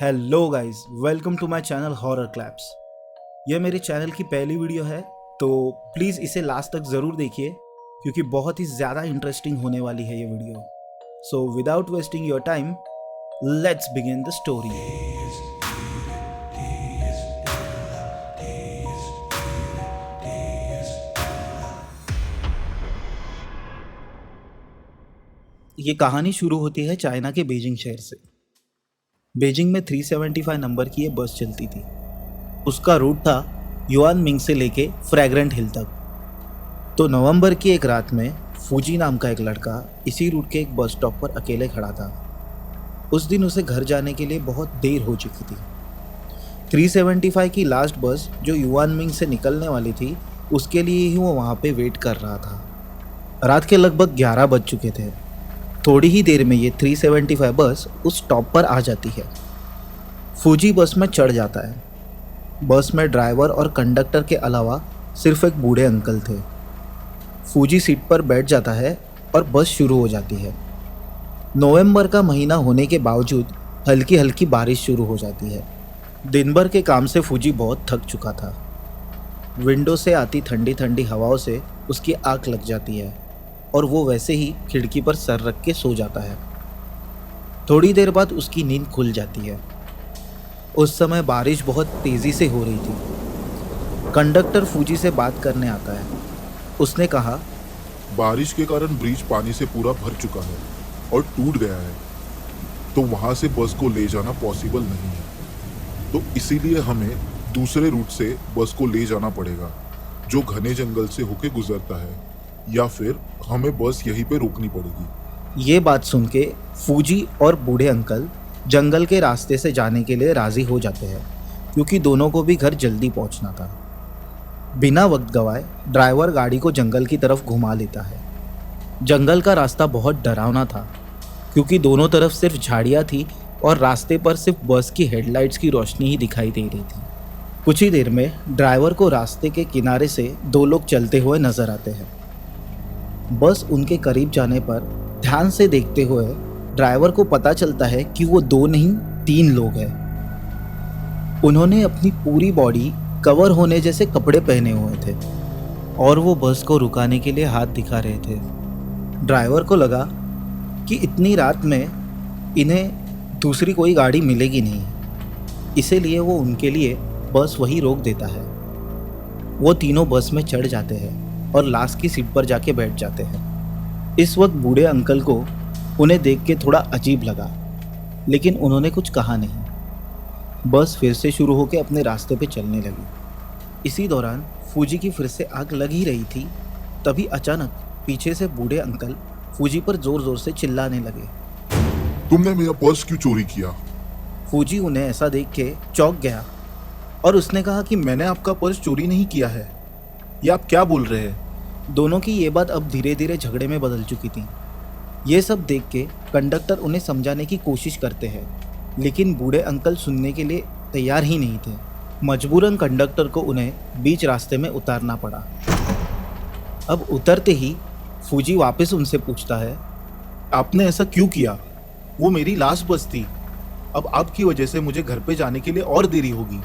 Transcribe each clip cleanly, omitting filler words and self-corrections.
Hello guys, welcome to my channel horror claps. यह मेरे channel की पहली वीडियो है, तो प्लीज़ इसे लास्ट तक ज़रूर देखिए क्योंकि बहुत ही ज़्यादा इंटरेस्टिंग होने वाली है ये video. So without wasting your time, let's begin the story. ये कहानी शुरू होती है चाइना के बीजिंग शहर से। बीजिंग में 375 नंबर की ये बस चलती थी। उसका रूट था युआन मिंग से लेके फ्रैग्रेंट हिल तक। तो नवंबर की एक रात में फूजी नाम का एक लड़का इसी रूट के एक बस स्टॉप पर अकेले खड़ा था। उस दिन उसे घर जाने के लिए बहुत देर हो चुकी थी। 375 की लास्ट बस जो युआन मिंग से निकलने वाली थी, उसके लिए ही वो वहाँ पे वेट कर रहा था। रात के लगभग 11 बज चुके थे। थोड़ी ही देर में ये 375 बस उस स्टॉप पर आ जाती है। फूजी बस में चढ़ जाता है। बस में ड्राइवर और कंडक्टर के अलावा सिर्फ एक बूढ़े अंकल थे। फूजी सीट पर बैठ जाता है और बस शुरू हो जाती है। नवंबर का महीना होने के बावजूद हल्की हल्की बारिश शुरू हो जाती है। दिन भर के काम से फूजी बहुत थक चुका था। विंडो से आती ठंडी ठंडी हवाओं से उसकी आंख लग जाती है और वो वैसे ही खिड़की पर सर रख के सो जाता है। थोड़ी देर बाद उसकी नींद खुल जाती है। उस समय बारिश बहुत तेज़ी से हो रही थी। कंडक्टर फूजी से बात करने आता है। उसने कहा, बारिश के कारण ब्रिज पानी से पूरा भर चुका है और टूट गया है, तो वहां से बस को ले जाना पॉसिबल नहीं है। तो इसीलिए हमें दूसरे रूट से बस को ले जाना पड़ेगा जो घने जंगल से होके गुजरता है, या फिर हमें बस यहीं पे रोकनी पड़ेगी। ये बात सुन के फूजी और बूढ़े अंकल जंगल के रास्ते से जाने के लिए राज़ी हो जाते हैं क्योंकि दोनों को भी घर जल्दी पहुंचना था। बिना वक्त गवाए ड्राइवर गाड़ी को जंगल की तरफ घुमा लेता है। जंगल का रास्ता बहुत डरावना था क्योंकि दोनों तरफ सिर्फ झाड़ियाँ थी और रास्ते पर सिर्फ बस की हेडलाइट्स की रोशनी ही दिखाई दे रही थी। कुछ ही देर में ड्राइवर को रास्ते के किनारे से दो लोग चलते हुए नजर आते हैं। बस उनके करीब जाने पर ध्यान से देखते हुए ड्राइवर को पता चलता है कि वो दो नहीं 3 लोग हैं। उन्होंने अपनी पूरी बॉडी कवर होने जैसे कपड़े पहने हुए थे और वो बस को रुकाने के लिए हाथ दिखा रहे थे। ड्राइवर को लगा कि इतनी रात में इन्हें दूसरी कोई गाड़ी मिलेगी नहीं, इसीलिए वो उनके लिए बस वहीं रोक देता है। वो तीनों बस में चढ़ जाते हैं और लास्ट की सीट पर जाके बैठ जाते हैं। इस वक्त बूढ़े अंकल को उन्हें देख के थोड़ा अजीब लगा, लेकिन उन्होंने कुछ कहा नहीं। बस फिर से शुरू होकर अपने रास्ते पे चलने लगी। इसी दौरान फूजी की फिर से आग लग ही रही थी। तभी अचानक पीछे से बूढ़े अंकल फूजी पर जोर जोर से चिल्लाने लगे, तुमने मेरा पर्स क्यों चोरी किया? फूजी उन्हें ऐसा देख के चौंक गया और उसने कहा कि मैंने आपका पर्स चोरी नहीं किया है। ये आप क्या बोल रहे हैं? दोनों की ये बात अब धीरे धीरे झगड़े में बदल चुकी थी। ये सब देख के कंडक्टर उन्हें समझाने की कोशिश करते हैं, लेकिन बूढ़े अंकल सुनने के लिए तैयार ही नहीं थे। मजबूरन कंडक्टर को उन्हें बीच रास्ते में उतारना पड़ा। अब उतरते ही फूजी वापस उनसे पूछता है, आपने ऐसा क्यों किया? वो मेरी लास्ट बस थी। अब आपकी वजह से मुझे घर पे जाने के लिए और देरी होगी।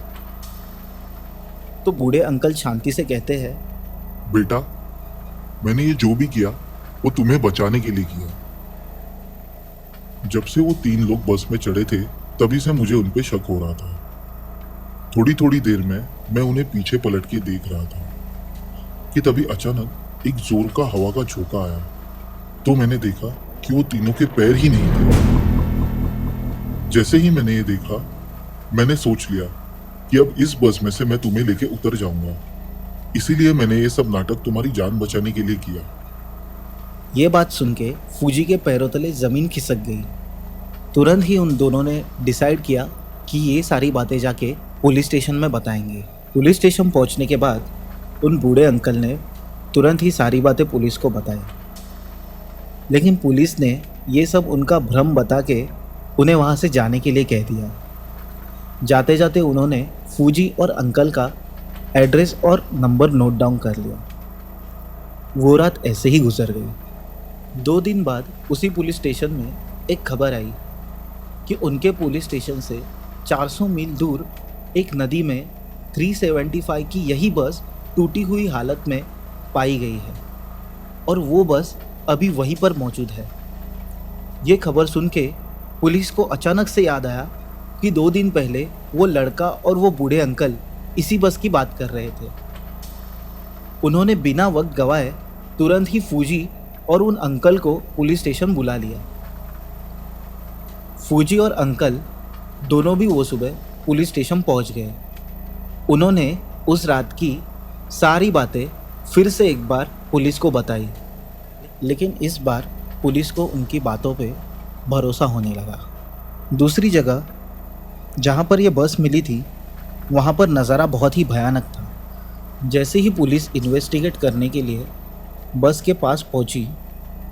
तो बूढ़े अंकल शांति से कहते हैं, बेटा, मैंने ये जो भी किया वो तुम्हें बचाने के लिए किया। जब से वो 3 लोग बस में चढ़े थे, तभी से मुझे उन पे शक हो रहा था। थोड़ी थोड़ी देर में मैं उन्हें पीछे पलट के देख रहा था कि तभी अचानक एक जोर का हवा का झोंका आया। तो मैंने देखा कि वो तीनों के पैर ही नहीं थे। जैसे ही मैंने ये देखा, मैंने सोच लिया कि अब इस बस में से मैं तुम्हें लेके उतर जाऊंगा। इसीलिए मैंने ये सब नाटक तुम्हारी जान बचाने के लिए किया। ये बात सुन के फूजी के पैरों तले ज़मीन खिसक गई। तुरंत ही उन दोनों ने डिसाइड किया कि ये सारी बातें जाके पुलिस स्टेशन में बताएंगे। पुलिस स्टेशन पहुंचने के बाद उन बूढ़े अंकल ने तुरंत ही सारी बातें पुलिस को बताई, लेकिन पुलिस ने ये सब उनका भ्रम बता के उन्हें वहाँ से जाने के लिए कह दिया। जाते जाते उन्होंने फूजी और अंकल का एड्रेस और नंबर नोट डाउन कर लिया। वो रात ऐसे ही गुजर गई। 2 दिन बाद उसी पुलिस स्टेशन में एक खबर आई कि उनके पुलिस स्टेशन से 400 मील दूर एक नदी में 375 की यही बस टूटी हुई हालत में पाई गई है और वो बस अभी वहीं पर मौजूद है। ये खबर सुन के पुलिस को अचानक से याद आया कि 2 दिन पहले वो लड़का और वो बूढ़े अंकल इसी बस की बात कर रहे थे। उन्होंने बिना वक्त गवाए तुरंत ही फूजी और उन अंकल को पुलिस स्टेशन बुला लिया। फूजी और अंकल दोनों भी वो सुबह पुलिस स्टेशन पहुंच गए। उन्होंने उस रात की सारी बातें फिर से एक बार पुलिस को बताई, लेकिन इस बार पुलिस को उनकी बातों पे भरोसा होने लगा। दूसरी जगह जहाँ पर यह बस मिली थी वहाँ पर नज़ारा बहुत ही भयानक था। जैसे ही पुलिस इन्वेस्टिगेट करने के लिए बस के पास पहुँची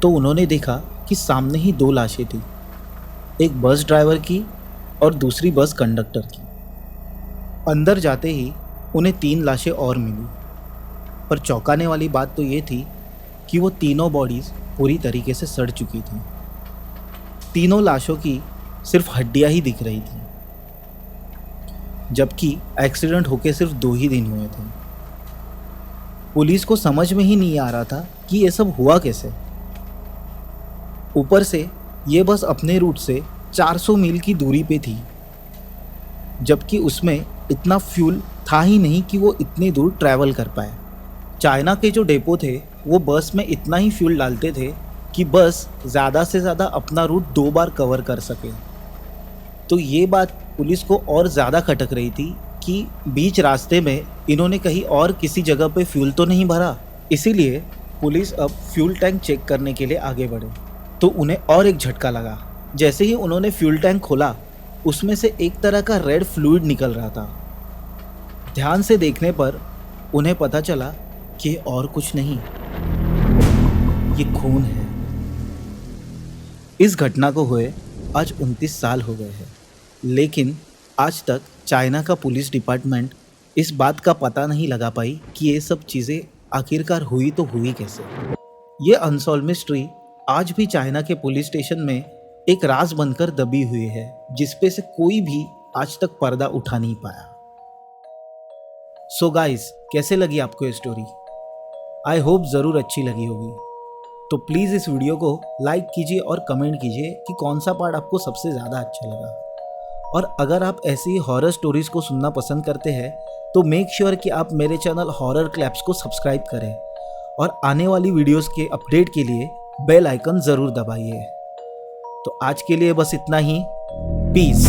तो उन्होंने देखा कि सामने ही 2 लाशें थी, एक बस ड्राइवर की और दूसरी बस कंडक्टर की। अंदर जाते ही उन्हें 3 लाशें और मिली, पर चौंकाने वाली बात तो ये थी कि वो तीनों बॉडीज़ पूरी तरीके से सड़ चुकी थी। तीनों लाशों की सिर्फ हड्डियां ही दिख रही थी, जबकि एक्सीडेंट होके सिर्फ 2 ही दिन हुए थे। पुलिस को समझ में ही नहीं आ रहा था कि ये सब हुआ कैसे। ऊपर से ये बस अपने रूट से 400 मील की दूरी पे थी, जबकि उसमें इतना फ्यूल था ही नहीं कि वो इतनी दूर ट्रैवल कर पाए। चाइना के जो डेपो थे वो बस में इतना ही फ्यूल डालते थे कि बस ज़्यादा से ज़्यादा अपना रूट 2 बार कवर कर सके। तो ये बात पुलिस को और ज़्यादा खटक रही थी कि बीच रास्ते में इन्होंने कहीं और किसी जगह पे फ्यूल तो नहीं भरा। इसीलिए पुलिस अब फ्यूल टैंक चेक करने के लिए आगे बढ़े तो उन्हें और एक झटका लगा। जैसे ही उन्होंने फ्यूल टैंक खोला उसमें से एक तरह का रेड फ्लूइड निकल रहा था। ध्यान से देखने पर उन्हें पता चला कि ये और कुछ नहीं, ये खून है। इस घटना को हुए आज 29 साल हो गए हैं, लेकिन आज तक चाइना का पुलिस डिपार्टमेंट इस बात का पता नहीं लगा पाई कि ये सब चीज़ें आखिरकार हुई तो हुई कैसे। ये अनसॉल्व मिस्ट्री आज भी चाइना के पुलिस स्टेशन में एक राज बनकर दबी हुई है, जिसपे से कोई भी आज तक पर्दा उठा नहीं पाया। सो गाइस, कैसे लगी आपको ये स्टोरी? आई होप ज़रूर अच्छी लगी होगी। तो प्लीज़ इस वीडियो को लाइक कीजिए और कमेंट कीजिए कि कौन सा पार्ट आपको सबसे ज़्यादा अच्छा लगा। और अगर आप ऐसी हॉरर स्टोरीज़ को सुनना पसंद करते हैं तो मेक श्योर कि आप मेरे चैनल हॉरर क्लैप्स को सब्सक्राइब करें और आने वाली वीडियोस के अपडेट के लिए बेल आइकन ज़रूर दबाइए। तो आज के लिए बस इतना ही। पीस।